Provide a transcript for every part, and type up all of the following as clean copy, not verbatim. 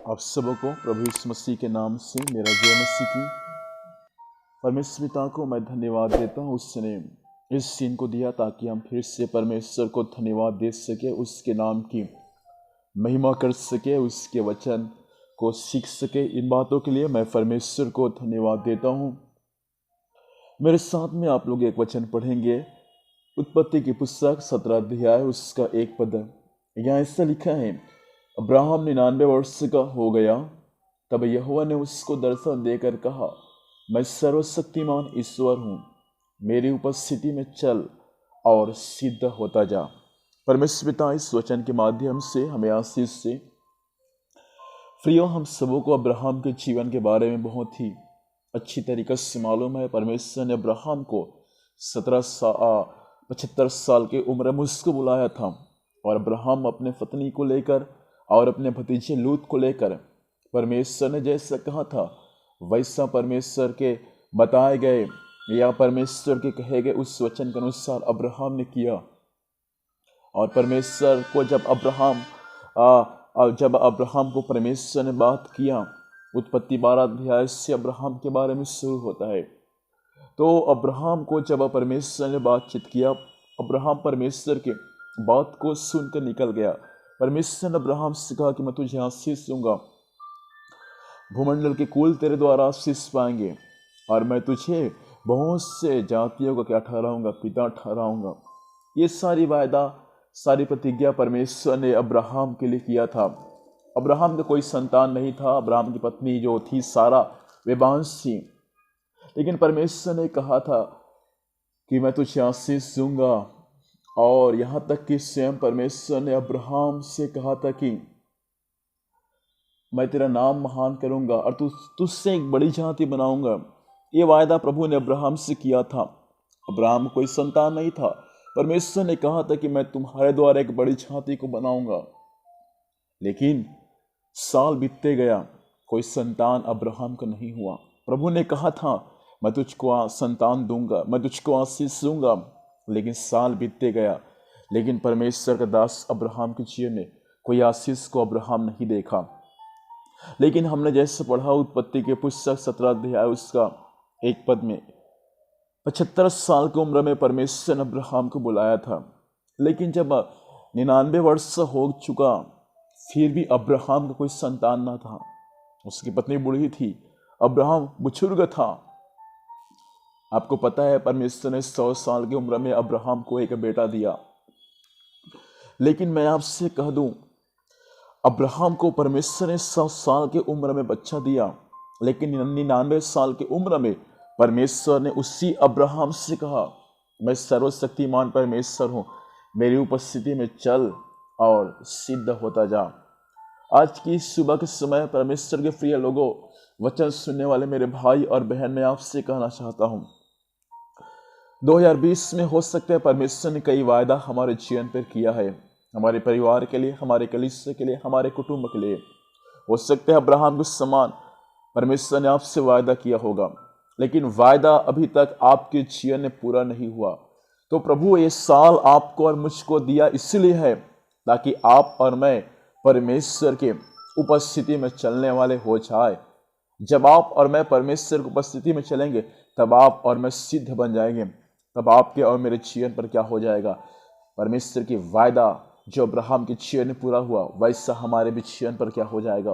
आप सबको प्रभु यीशु मसीह के नाम से मेरा जय मसीह की परमेश्वर पिता को मैं धन्यवाद देता हूँ। उसने इस सीन को दिया ताकि हम फिर से परमेश्वर को धन्यवाद दे सके, उसके नाम की महिमा कर सके, उसके वचन को सीख सके। इन बातों के लिए मैं परमेश्वर को धन्यवाद देता हूँ। मेरे साथ में आप लोग एक वचन पढ़ेंगे, उत्पत्ति की पुस्तक 17 अध्याय उसका 1 पद। यहाँ ऐसा लिखा है, अब्राहम 99 वर्ष का हो गया तब यहोवा ने उसको दर्शन देकर कहा, मैं सर्वशक्तिमान ईश्वर हूँ, मेरी उपस्थिति में चल और सिद्ध होता जा। परमेश्वर पिता इस वचन के माध्यम से हमें आशीष से प्रियो, हम सबों को अब्राहम के जीवन के बारे में बहुत ही अच्छी तरीके से मालूम है। परमेश्वर ने अब्राहम को 75 साल की उम्र में उसको बुलाया था और अब्राहम अपने पत्नी को लेकर और अपने भतीजे लूत को लेकर परमेश्वर ने जैसा कहा था वैसा परमेश्वर के बताए गए या परमेश्वर के कहे गए उस वचन के अनुसार अब्राहम ने किया। और परमेश्वर को जब अब्राहम को परमेश्वर ने बात किया, उत्पत्ति 12 अध्याय से अब्राहम के बारे में शुरू होता है। तो अब्राहम को जब परमेश्वर ने बातचीत किया, अब्राहम परमेश्वर के बात को सुनकर निकल गया। परमेश्वर ने अब्राहम से कहा कि मैं तुझे आशीष दूंगा, भूमंडल के कुल तेरे द्वारा आशीष पाएंगे और मैं तुझे बहुत से जातियों का क्या ठहराऊंगा, पिता ठहराऊंगा। ये सारी वायदा, सारी प्रतिज्ञा परमेश्वर ने अब्राहम के लिए किया था। अब्राहम का कोई संतान नहीं था। अब्राहम की पत्नी जो थी सारा वे बांझ थी, लेकिन परमेश्वर ने कहा था कि मैं तुझे आशीष दूंगा। और यहाँ तक कि स्वयं परमेश्वर ने अब्राहम से कहा था कि मैं तेरा नाम महान करूंगा और तुझसे एक बड़ी जाति बनाऊंगा। ये वायदा प्रभु ने अब्राहम से किया था। अब्राहम कोई संतान नहीं था। परमेश्वर ने कहा था कि मैं तुम्हारे द्वारा एक बड़ी जाति को बनाऊंगा। लेकिन साल बीतते गया, कोई संतान अब्राहम का नहीं हुआ। प्रभु ने कहा था मैं तुझको संतान दूंगा, मैं तुझको आशीष दूंगा, लेकिन साल बीतते गया। लेकिन परमेश्वर का दास अब्राहम के जीवन में कोई आशीष को अब्राहम नहीं देखा। लेकिन हमने जैसे पढ़ा उत्पत्ति के पुस्तक 17 अध्याय उसका 1 पद में 75 साल की उम्र में परमेश्वर ने अब्राहम को बुलाया था। लेकिन जब 99 वर्ष हो चुका, फिर भी अब्राहम का कोई संतान ना था। उसकी पत्नी बूढ़ी थी, अब्राहम बुजुर्ग था। आपको पता है परमेश्वर ने 100 साल की उम्र में अब्राहम को एक बेटा दिया। लेकिन मैं आपसे कह दूं, अब्राहम को परमेश्वर ने 100 साल की उम्र में बच्चा दिया, लेकिन 99 साल की उम्र में परमेश्वर ने उसी अब्राहम से कहा, मैं सर्वशक्तिमान परमेश्वर हूँ, मेरी उपस्थिति में चल और सिद्ध होता जा। आज की सुबह के समय परमेश्वर के प्रिय लोगों, वचन सुनने वाले मेरे भाई और बहन, मैं आपसे कहना चाहता हूँ 2020 में हो सकता है परमेश्वर ने कई वायदा हमारे जीवन पर किया है, हमारे परिवार के लिए, हमारे कलीसिया के लिए, हमारे कुटुंब के लिए। हो सकता है अब्राहम के समान परमेश्वर ने आपसे वायदा किया होगा, लेकिन वायदा अभी तक आपके जीवन में पूरा नहीं हुआ। तो प्रभु ये साल आपको और मुझको दिया इसलिए है ताकि आप और मैं परमेश्वर के उपस्थिति में चलने वाले हो जाए। जब आप और मैं परमेश्वर की उपस्थिति में चलेंगे तब आप और मैं सिद्ध बन जाएंगे। तब आपके और मेरे जीवन पर क्या हो जाएगा, परमेश्वर की वायदा जो अब्राहम के जीवन में पूरा हुआ वैसा हमारे भी जीवन पर क्या हो जाएगा,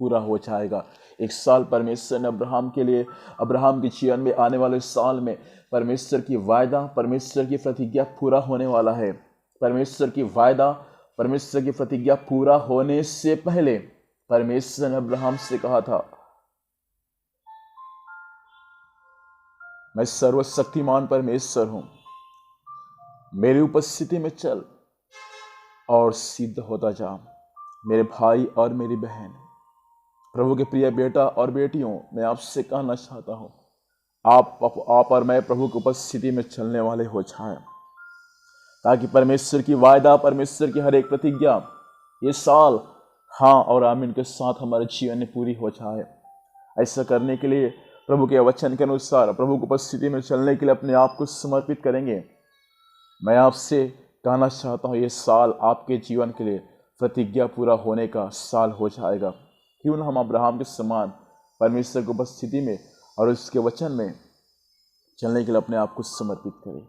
पूरा हो जाएगा। एक साल परमेश्वर ने अब्राहम के लिए, अब्राहम के जीवन में आने वाले साल में परमेश्वर की वायदा, परमेश्वर की प्रतिज्ञा पूरा होने वाला है। परमेश्वर की वायदा, परमेश्वर की प्रतिज्ञा पूरा होने से पहले परमेश्वर ने अब्राहम से कहा था, मैं सर्वशक्तिमान परमेश्वर हूं, मेरी उपस्थिति में चल और सिद्ध होता जा। मेरे भाई और मेरी बहन, प्रभु के प्रिय बेटा और बेटियों, मैं आपसे कहना चाहता हूं, आप और मैं प्रभु की उपस्थिति में चलने वाले हो जाएं, ताकि परमेश्वर की वायदा, परमेश्वर की हर एक प्रतिज्ञा ये साल हाँ और आमीन के साथ हमारे जीवन में पूरी हो जाए। ऐसा करने के लिए प्रभु के वचन के अनुसार प्रभु की उपस्थिति में चलने के लिए अपने आप को समर्पित करेंगे। मैं आपसे कहना चाहता हूँ, ये साल आपके जीवन के लिए प्रतिज्ञा पूरा होने का साल हो जाएगा। क्यों न हम अब्राहम के समान परमेश्वर की उपस्थिति में और उसके वचन में चलने के लिए अपने आप को समर्पित करें।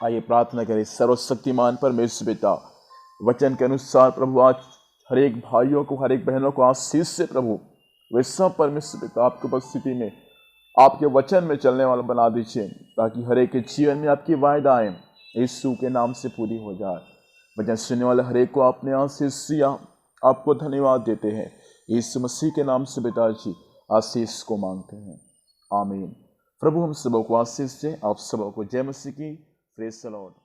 आइए प्रार्थना करें। सर्वशक्तिमान परमेश्वर पिता, वचन के अनुसार प्रभु आज हर एक भाइयों को, हर एक बहनों को आशीष से प्रभु वे सब परमेश्वर पिता आपकी उपस्थिति में, आपके वचन में चलने वाला बना दीजिए, ताकि हर एक के जीवन में आपकी वायदाएं यीशु के नाम से पूरी हो जाए। वचन सुनने वाले हर एक को आपने आशीष दिया, आपको धन्यवाद देते हैं। यीशु मसीह के नाम से पिताजी आशीष को मांगते हैं, आमीन। प्रभु हम सबों को आशीष दे। आप सबों को जय मसीह की। Praise the Lord.